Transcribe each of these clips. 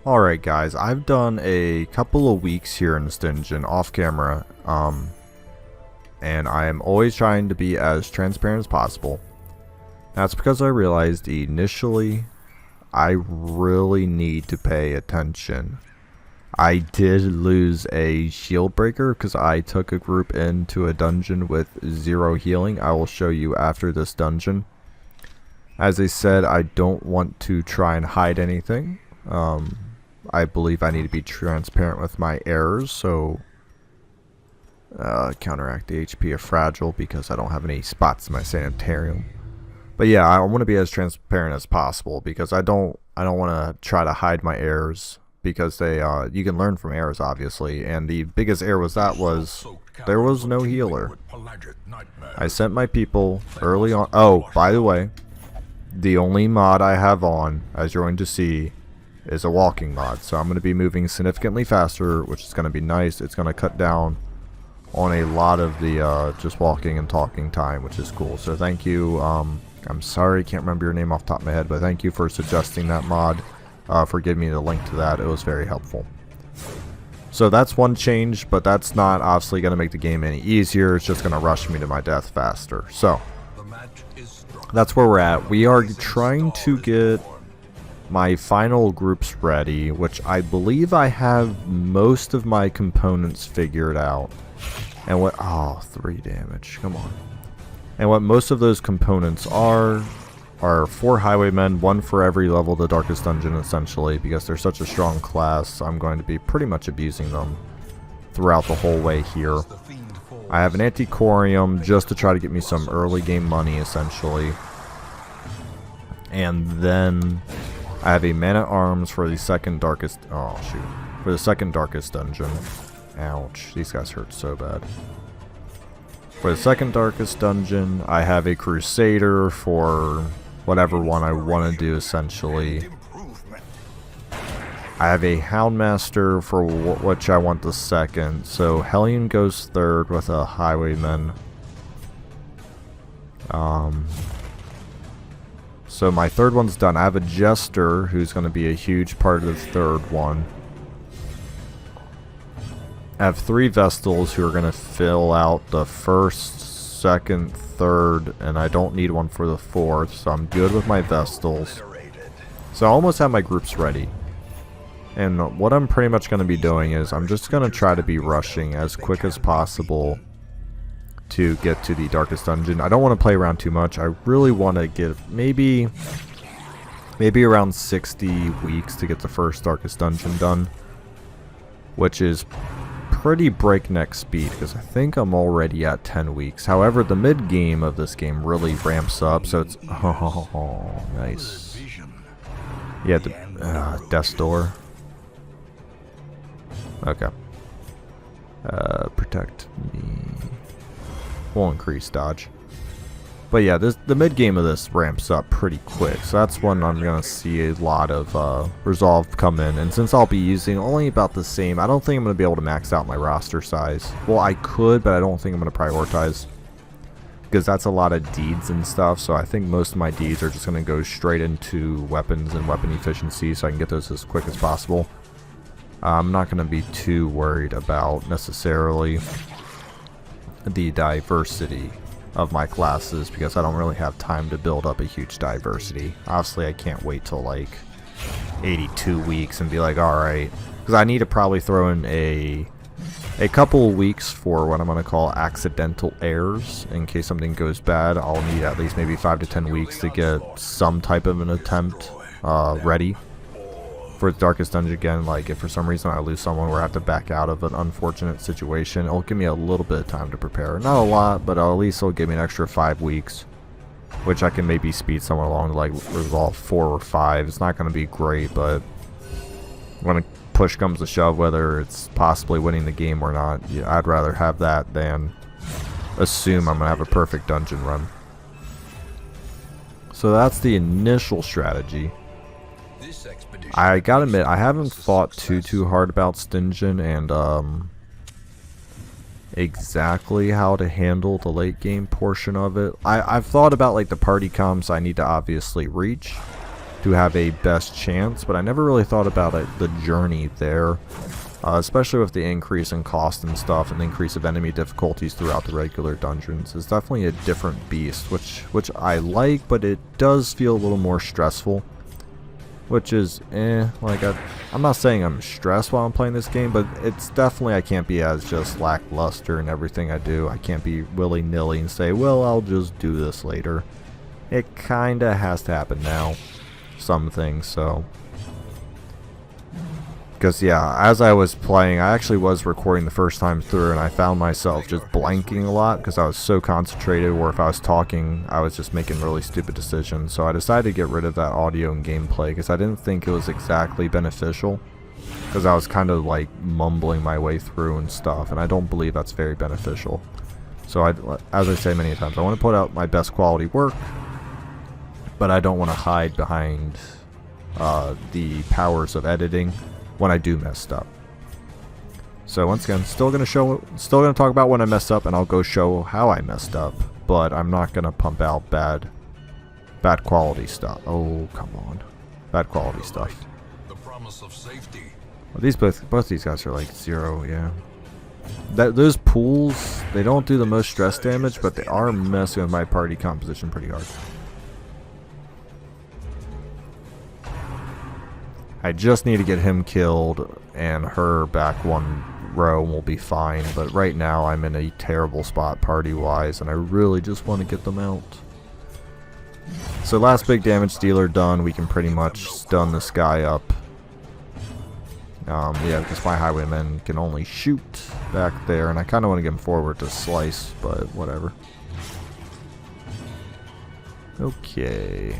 Alright guys, I've done a couple of weeks here in Stygian off camera, and I am always trying to be as transparent as possible. That's because I realized initially I really need to pay attention. I did lose a shield breaker because I took a group into a dungeon with 0 healing. I will show you after this dungeon. As I said, I don't want to try and hide anything. I believe I need to be transparent with my errors, so counteract the HP of fragile because I don't have any spots in my sanitarium. But yeah, I want to be as transparent as possible because I don't want to try to hide my errors, because they you can learn from errors obviously, and the biggest error was there was no healer. I sent my people early on. Oh, by the way, the only mod I have on, as you're going to see, is a walking mod, so I'm going to be moving significantly faster, which is going to be nice. It's going to cut down on a lot of the just walking and talking time, which is cool. So thank you. I'm sorry, can't remember your name off the top of my head, but thank you for suggesting that mod, for giving me the link to that. It was very helpful. So that's one change, but that's not obviously going to make the game any easier. It's just going to rush me to my death faster. So that's where we're at. We are trying to get my final groups ready, which I believe I have most of my components figured out. And what, oh, 3 damage, come on. And what most of those components are 4 highwaymen, 1 for every level of the darkest dungeon essentially, because they're such a strong class. I'm going to be pretty much abusing them throughout the whole way here. I have an antiquarium just to try to get me some early game money essentially. And then I have a man-at-arms for the second darkest, oh shoot, for the second darkest dungeon. Ouch, these guys hurt so bad. For the second darkest dungeon, I have a crusader for whatever one I want to do essentially. I have a houndmaster for which I want the second, so Hellion goes third with a highwayman. So my third one's done. I have a jester who's going to be a huge part of the third one. I have 3 vestals who are going to fill out the first, second, third, and I don't need one for the fourth, so I'm good with my vestals. So I almost have my groups ready. And what I'm pretty much going to be doing is I'm just going to try to be rushing as quick as possible to get to the darkest dungeon. I don't want to play around too much. I really want to get maybe around 60 weeks to get the first darkest dungeon done, which is pretty breakneck speed because I think I'm already at 10 weeks. However, the mid game of this game really ramps up, so it's nice. Yeah, the death's door. Okay. Protect me. Will increase dodge. But yeah, the mid game of this ramps up pretty quick, so that's when I'm gonna see a lot of resolve come in. And since I'll be using only about the same, I don't think I'm gonna be able to max out my roster size. Well, I could, but I don't think I'm gonna prioritize because that's a lot of deeds and stuff. So I think most of my deeds are just gonna go straight into weapons and weapon efficiency, so I can get those as quick as possible. I'm not gonna be too worried about necessarily the diversity of my classes because I don't really have time to build up a huge diversity. Obviously I can't wait till like 82 weeks and be like, alright, because I need to probably throw in a couple of weeks for what I'm going to call accidental errors. In case something goes bad, I'll need at least maybe 5 to 10 weeks to get some type of an attempt ready for the darkest dungeon again. Like if for some reason I lose someone where I have to back out of an unfortunate situation, it'll give me a little bit of time to prepare. Not a lot, but at least it'll give me an extra 5 weeks, which I can maybe speed someone along to like resolve 4 or 5. It's not going to be great, but when a push comes to shove, whether it's possibly winning the game or not, yeah, I'd rather have that than assume I'm going to have a perfect dungeon run. So that's the initial strategy. I gotta admit, I haven't thought too hard about Stygian and exactly how to handle the late game portion of it. I've thought about like the party comps I need to obviously reach to have a best chance, but I never really thought about the journey there, especially with the increase in cost and stuff and the increase of enemy difficulties throughout the regular dungeons. It's definitely a different beast, which I like, but it does feel a little more stressful, which is like I'm not saying I'm stressed while I'm playing this game, but it's definitely, I can't be as just lackluster in everything I do. I can't be willy-nilly and say, well, I'll just do this later. It kinda has to happen now, some things. So because yeah, as I was playing, I actually was recording the first time through, and I found myself just blanking a lot because I was so concentrated, or if I was talking, I was just making really stupid decisions. So I decided to get rid of that audio and gameplay because I didn't think it was exactly beneficial, because I was kind of like mumbling my way through and stuff, and I don't believe that's very beneficial. So as I say many times, I want to put out my best quality work, but I don't want to hide behind the powers of editing when I do mess up. So once again, still gonna talk about when I messed up, and I'll go show how I messed up, but I'm not gonna pump out bad quality stuff. Oh, come on. Bad quality stuff. The promise of safety. Well, both these guys are like 0, yeah. Those pools, they don't do the most stress damage, but they are messing with my party composition pretty hard. I just need to get him killed and her back one row, and we'll be fine. But right now I'm in a terrible spot party-wise, and I really just want to get them out. So last big damage dealer done. We can pretty much stun this guy up. Yeah, because my highwaymen can only shoot back there, and I kind of want to get him forward to slice, but whatever. Okay.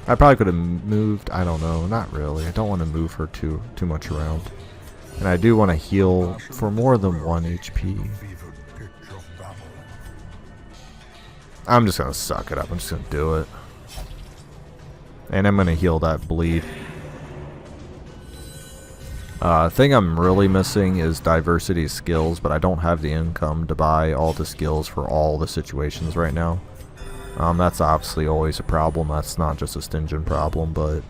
I probably could have moved. I don't know. Not really. I don't want to move her too much around. And I do want to heal for more than 1 HP. I'm just going to suck it up. I'm just going to do it. And I'm going to heal that bleed. Thing I'm really missing is diversity of skills, but I don't have the income to buy all the skills for all the situations right now. That's obviously always a problem. That's not just a Stygian problem, but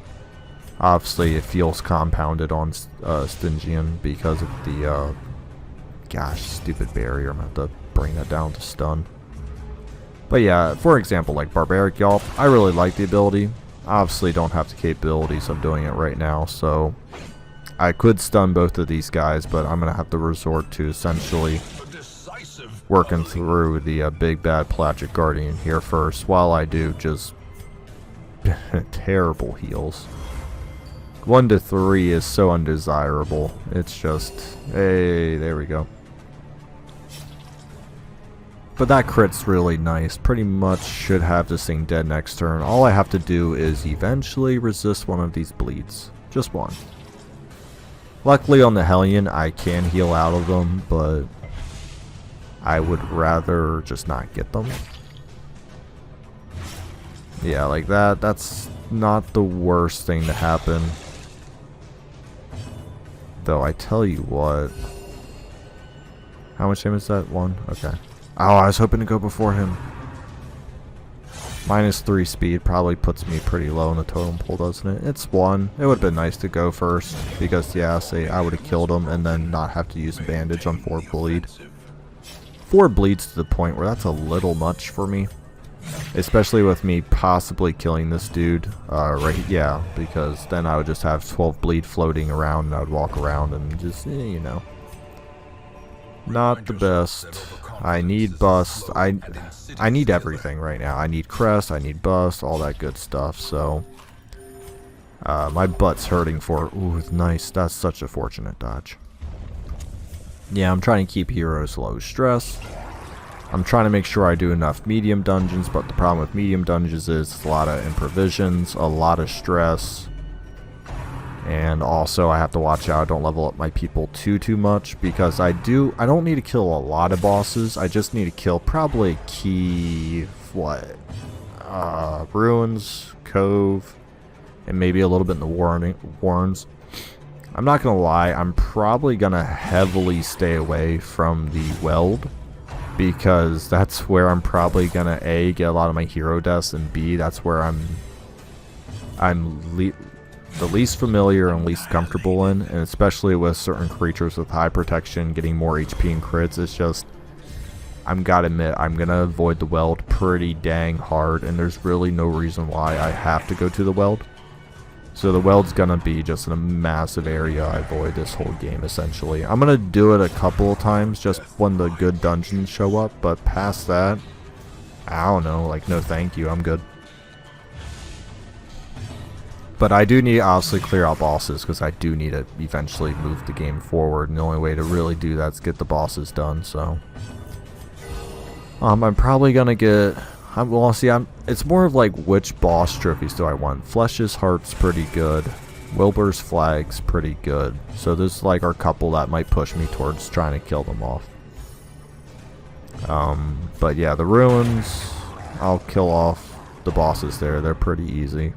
obviously it feels compounded on Stygian because of the, gosh, stupid barrier. I'm going to have to bring that down to stun. But yeah, for example, like Barbaric Yelp, I really like the ability. Obviously don't have the capabilities of doing it right now, so I could stun both of these guys, but I'm going to have to resort to essentially working through the big bad Pelagic Guardian here first, while I do just terrible heals. 1 to 3 is so undesirable. It's just, hey, there we go. But that crit's really nice. Pretty much should have this thing dead next turn. All I have to do is eventually resist one of these bleeds. Just one. Luckily on the Hellion I can heal out of them, but I would rather just not get them. Yeah, like that. That's not the worst thing to happen. Though, I tell you what. How much damage is that? 1? Okay. Oh, I was hoping to go before him. -3 speed probably puts me pretty low in the totem pole, doesn't it? It's 1. It would have been nice to go first, because, yeah, say I would have killed him and then not have to use a bandage on 4 bleed. 4 bleeds to the point where that's a little much for me. Especially with me possibly killing this dude. Right, yeah, because then I would just have 12 bleed floating around, and I would walk around and just, you know. Not the best. I need bust. I need everything right now. I need crest, I need bust, all that good stuff, so my butt's hurting for it. Ooh, nice. That's such a fortunate dodge. Yeah, I'm trying to keep heroes low stress. I'm trying to make sure I do enough medium dungeons, but the problem with medium dungeons is it's a lot of improvisions, a lot of stress. And also I have to watch out I don't level up my people too much, because I don't need to kill a lot of bosses. I just need to kill probably key Ruins, Cove, and maybe a little bit in the Warrens. I'm not gonna lie, I'm probably gonna heavily stay away from the Weld, because that's where I'm probably gonna A, get a lot of my hero deaths, and B, that's where I'm the least familiar and least comfortable in, and especially with certain creatures with high protection getting more HP and crits. It's just, I'm gotta admit, I'm gonna avoid the weld pretty dang hard, and there's really no reason why I have to go to the weld. So the weld's gonna be just in a massive area I avoid this whole game, essentially. I'm gonna do it a couple of times just when the good dungeons show up, but past that, I don't know, like, no thank you, I'm good. But I do need to obviously clear out bosses, because I do need to eventually move the game forward, and the only way to really do that is get the bosses done, so. I'm probably gonna get, well, see, it's more of like, which boss trophies do I want? Flesh's Heart's pretty good. Wilbur's Flag's pretty good. So there's like a couple that might push me towards trying to kill them off. But yeah, the ruins, I'll kill off the bosses there. They're pretty easy.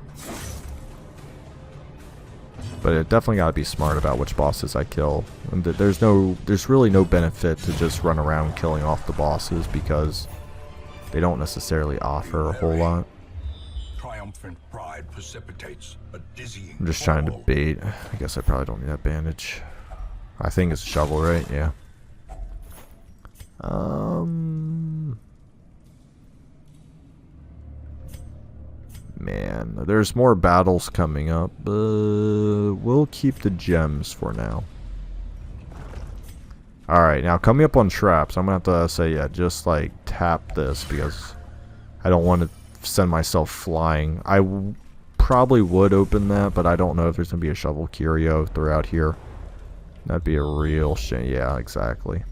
But it definitely gotta be smart about which bosses I kill. And there's really no benefit to just run around killing off the bosses, because they don't necessarily offer a whole lot. Triumphant pride precipitates a dizzying I'm just trying to bait. I guess I probably don't need that bandage. I think it's a shovel, right? Yeah. Man, there's more battles coming up, but we'll keep the gems for now. Alright, now coming up on traps, I'm gonna have to say, yeah, just like tap this, because I don't want to send myself flying. I probably would open that, but I don't know if there's gonna be a shovel curio throughout here. That'd be a real shame. Yeah, exactly.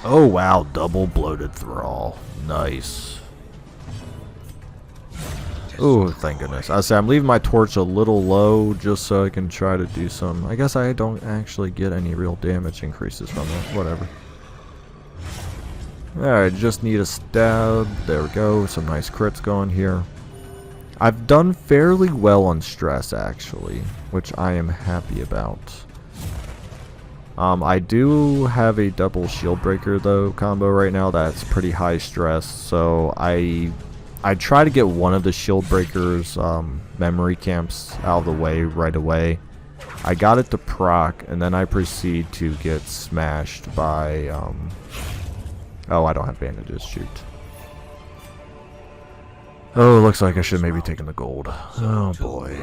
Oh wow, double bloated thrall. Nice. Oh, thank goodness. I say I'm leaving my torch a little low just so I can try to do some. I guess I don't actually get any real damage increases from it. Whatever. Alright, just need a stab. There we go. Some nice crits going here. I've done fairly well on stress, actually, which I am happy about. I do have a double shield breaker, though, combo right now. That's pretty high stress, so I try to get one of the shield breakers memory camps out of the way right away. I got it to proc, and then I proceed to get smashed by oh, I don't have bandages, shoot. Oh, looks like I should maybe taken the gold. Oh boy.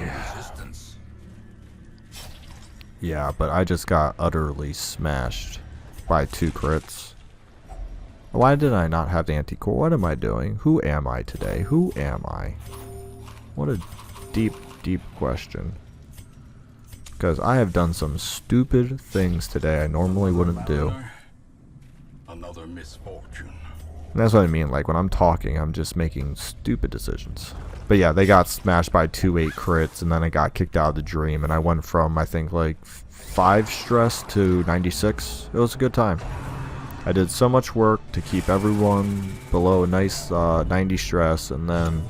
Yeah, but I just got utterly smashed by 2 crits. Why did I not have the anti-core? What am I doing? Who am I today? Who am I? What a deep, deep question. Because I have done some stupid things today I normally wouldn't do. Another misfortune. And that's what I mean, like when I'm talking, I'm just making stupid decisions. But yeah, they got smashed by 2-8 crits, and then I got kicked out of the dream, and I went from, I think, like 5 stress to 96. It was a good time. I did so much work to keep everyone below a nice 90 stress, and then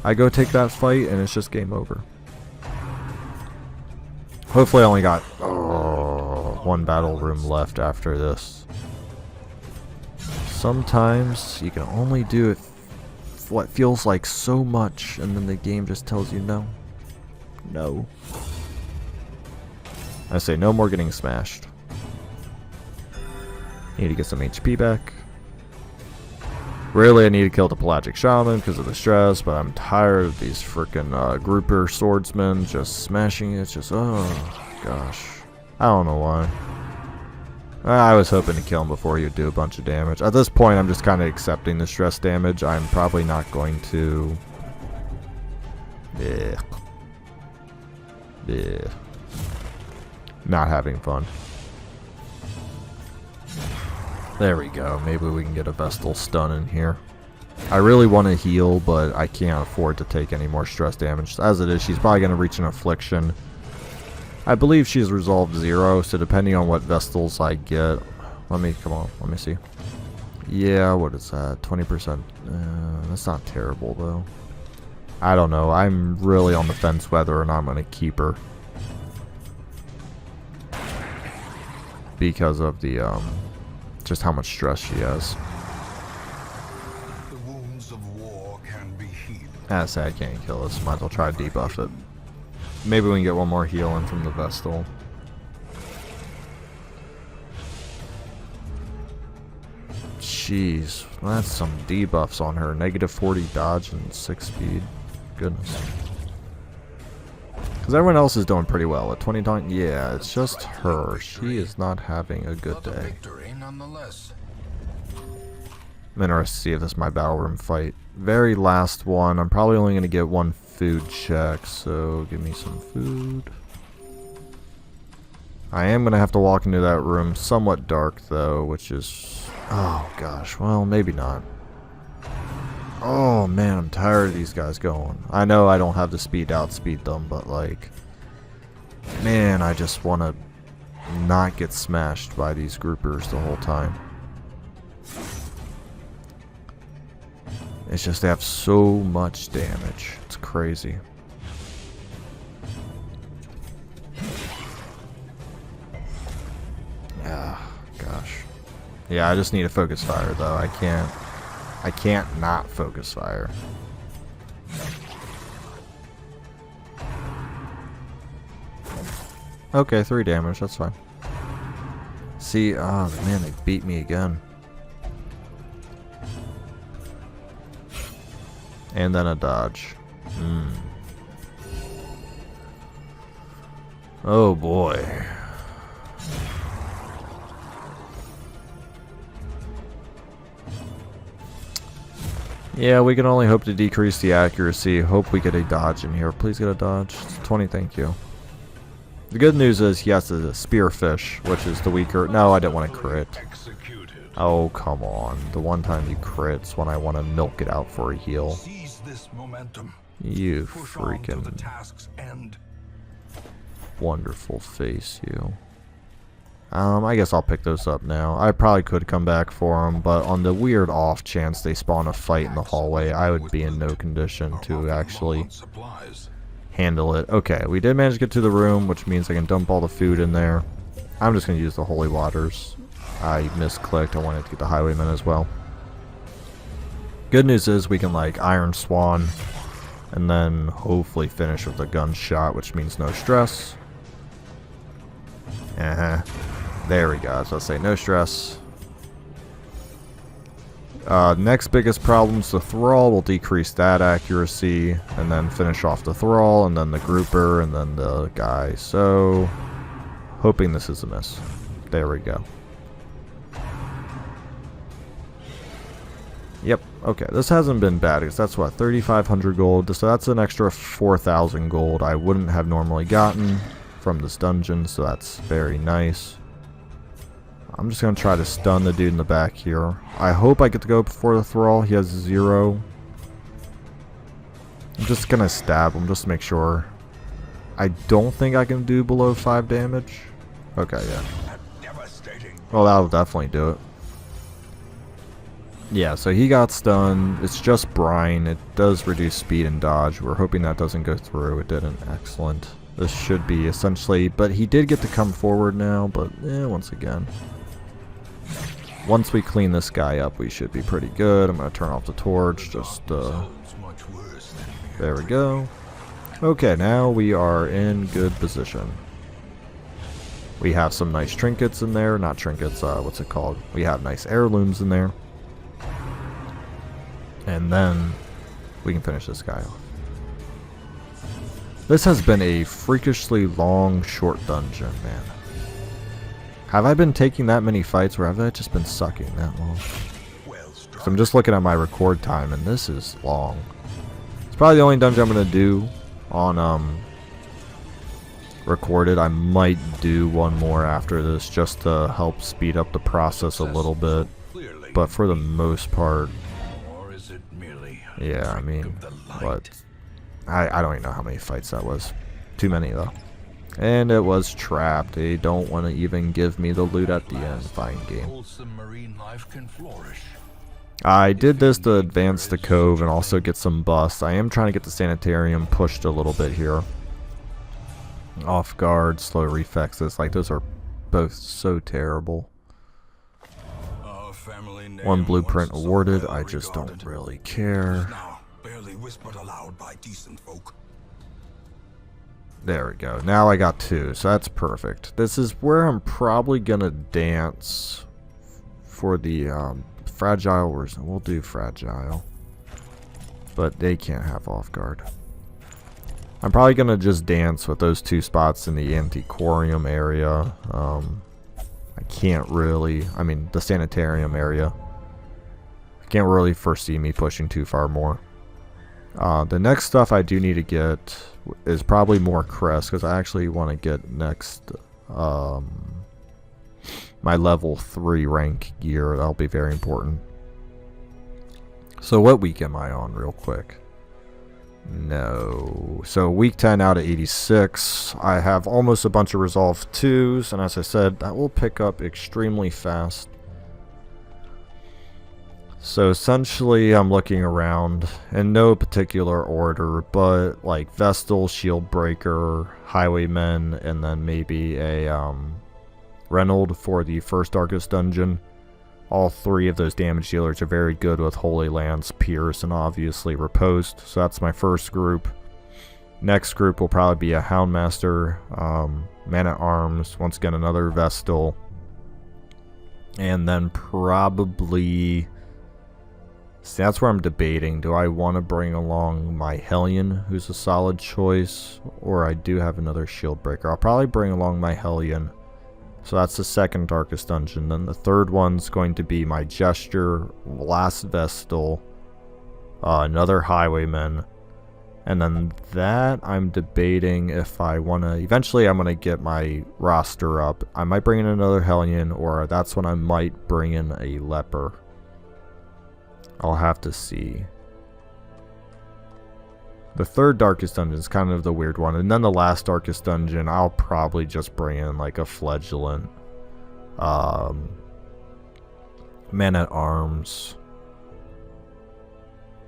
I go take that fight, and it's just game over. Hopefully I only got 1 battle room left after this. Sometimes you can only do what feels like so much, and then the game just tells you no. No. I say no more getting smashed. Need to get some HP back. Really, I need to kill the Pelagic Shaman because of the stress, but I'm tired of these frickin' grouper swordsmen just smashing it. It's just, oh gosh. I don't know why. I was hoping to kill him before he would do a bunch of damage. At this point, I'm just kind of accepting the stress damage. I'm probably not going to... Not having fun. There we go. Maybe we can get a Vestal stun in here. I really want to heal, but I can't afford to take any more stress damage. As it is, she's probably going to reach an affliction. I believe she's resolved 0, so depending on what Vestals I get... Let me see. Yeah, what is that? 20%. That's not terrible, though. I don't know. I'm really on the fence whether or not I'm going to keep her. Because of the, just how much stress she has. The wounds of war can be healed. heed. Ah, say I can't kill this. Might as well try to debuff it. Maybe we can get one more heal in from the Vestal. Jeez, that's some debuffs on her. -40 dodge and 6 speed. Goodness. Because everyone else is doing pretty well. At 20 taunt, yeah, it's just her. She is not having a good day. Victory nonetheless. I'm interested to see if this is my battle room fight. Very last one. I'm probably only going to get one food check, so give me some food. I am going to have to walk into that room somewhat dark, though, which is... Oh, gosh. Well, maybe not. Oh, man, I'm tired of these guys going. I know I don't have the speed to outspeed them, but, like... Man, I just want to not get smashed by these groupers the whole time. It's just they have so much damage. It's crazy. Ah, gosh. Yeah, I just need a focus fire though. I can't not focus fire. Okay, 3 damage, that's fine. See, oh man, they beat me again. And then a dodge. Oh boy. Yeah, we can only hope to decrease the accuracy. Hope we get a dodge in here. Please get a dodge. It's 20, thank you. The good news is he has a spearfish, which is the weaker. No, I didn't want to crit. Oh, come on. The one time you crits when I want to milk it out for a heal. Seize this momentum. You Push on to the freaking task's end. wonderful face, you. I guess I'll pick those up now. I probably could come back for them, but on the weird off chance they spawn a fight in the hallway, I would be in no condition to actually handle it. Okay, we did manage to get to the room, which means I can dump all the food in there. I'm just going to use the holy waters. I misclicked. I wanted to get the highwayman as well. Good news is we can like Iron Swan and then hopefully finish with a gunshot, which means no stress. There we go. So I'll say no stress. Next biggest problem is the Thrall. Will decrease that accuracy and then finish off the Thrall and then the grouper and then the guy. So hoping this is a miss. There we go. Yep, okay, this hasn't been bad, because that's what, 3,500 gold, so that's an extra 4,000 gold I wouldn't have normally gotten from this dungeon, so that's very nice. I'm just going to try to stun the dude in the back here. I hope I get to go before the Thrall, he has 0. I'm just going to stab him, just to make sure. I don't think I can do below 5 damage. Okay, yeah. Well, that'll definitely do it. Yeah, so he got stunned. It's just brine. It does reduce speed and dodge. We're hoping that doesn't go through. It didn't. Excellent. This should be essentially... But he did get to come forward now, but once again. Once we clean this guy up, we should be pretty good. I'm going to turn off the torch. Just, there we go. Okay, now we are in good position. We have some nice trinkets in there. Not trinkets, what's it called? We have nice heirlooms in there. And then we can finish this guy off. This has been a freakishly long, short dungeon, man. Have I been taking that many fights, or have I just been sucking that long? So I'm just looking at my record time, and this is long. It's probably the only dungeon I'm going to do on recorded. I might do one more after this, just to help speed up the process a little bit. But for the most part... Yeah, I mean, what? I don't even know how many fights that was. Too many, though. And it was trapped. They don't want to even give me the loot at the end. Fine game. I did this to advance the cove and also get some busts. I am trying to get the sanitarium pushed a little bit here. Off guard, slow reflexes. Like, those are both so terrible. One blueprint awarded. I just don't really care. whispered aloud by decent folk. There we go. Now I got 2, so that's perfect. This is where I'm probably gonna dance for the fragile. We'll do fragile, but they can't have off guard. I'm probably gonna just dance with those 2 spots in the antiquarium area. I can't really. I mean, the sanitarium area. I can't really foresee me pushing too far more. The next stuff I do need to get is probably more crests, because I actually want to get next my level 3 rank gear. That'll be very important. So what week am I on real quick? No. So week 10 out of 86. I have almost a bunch of resolve 2s, and as I said, that will pick up extremely fast. So essentially I'm looking around in no particular order, but like Vestal, Shieldbreaker, Highwaymen, and then maybe a Reynold for the first Darkest Dungeon. All 3 of those damage dealers are very good with Holy Lance, Pierce, and obviously Riposte. So that's my first group. Next group will probably be a Houndmaster, Man-at-Arms, once again another Vestal, and then probably... See, that's where I'm debating. Do I want to bring along my Hellion, who's a solid choice, or I do have another Shieldbreaker. I'll probably bring along my Hellion. So that's the second Darkest Dungeon. Then the third one's going to be my Gesture, last Vestal, another Highwayman, and then that I'm debating if I want to... Eventually I'm going to get my roster up. I might bring in another Hellion, or that's when I might bring in a Leper. I'll have to see. The third Darkest Dungeon is kind of the weird one. And then the last Darkest Dungeon, I'll probably just bring in like a Flagellant, Man-at-Arms,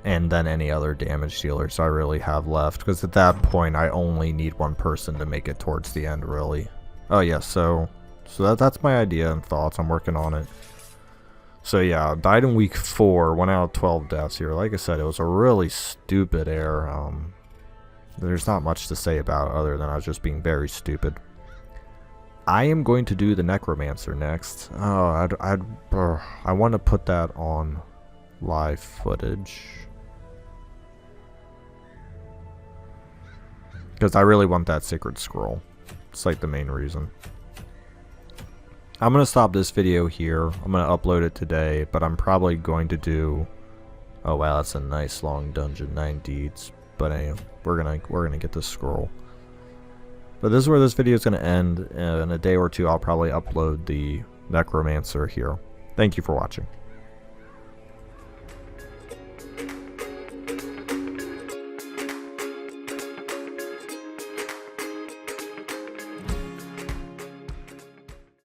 and then any other damage dealers I really have left. Because at that point, I only need one person to make it towards the end, really. Oh yeah, so that's my idea and thoughts. I'm working on it. So yeah, died in week 4, 1 out of 12 deaths here. Like I said, it was a really stupid air. There's not much to say about it other than I was just being very stupid. I am going to do the Necromancer next. Oh, I want to put that on live footage, because I really want that Sacred Scroll. It's like the main reason. I'm going to stop this video here. I'm going to upload it today, but I'm probably going to do... Oh wow, that's a nice long dungeon, 9 deeds. But anyway, we're gonna get this scroll. But this is where this video is going to end. In a day or two, I'll probably upload the Necromancer here. Thank you for watching.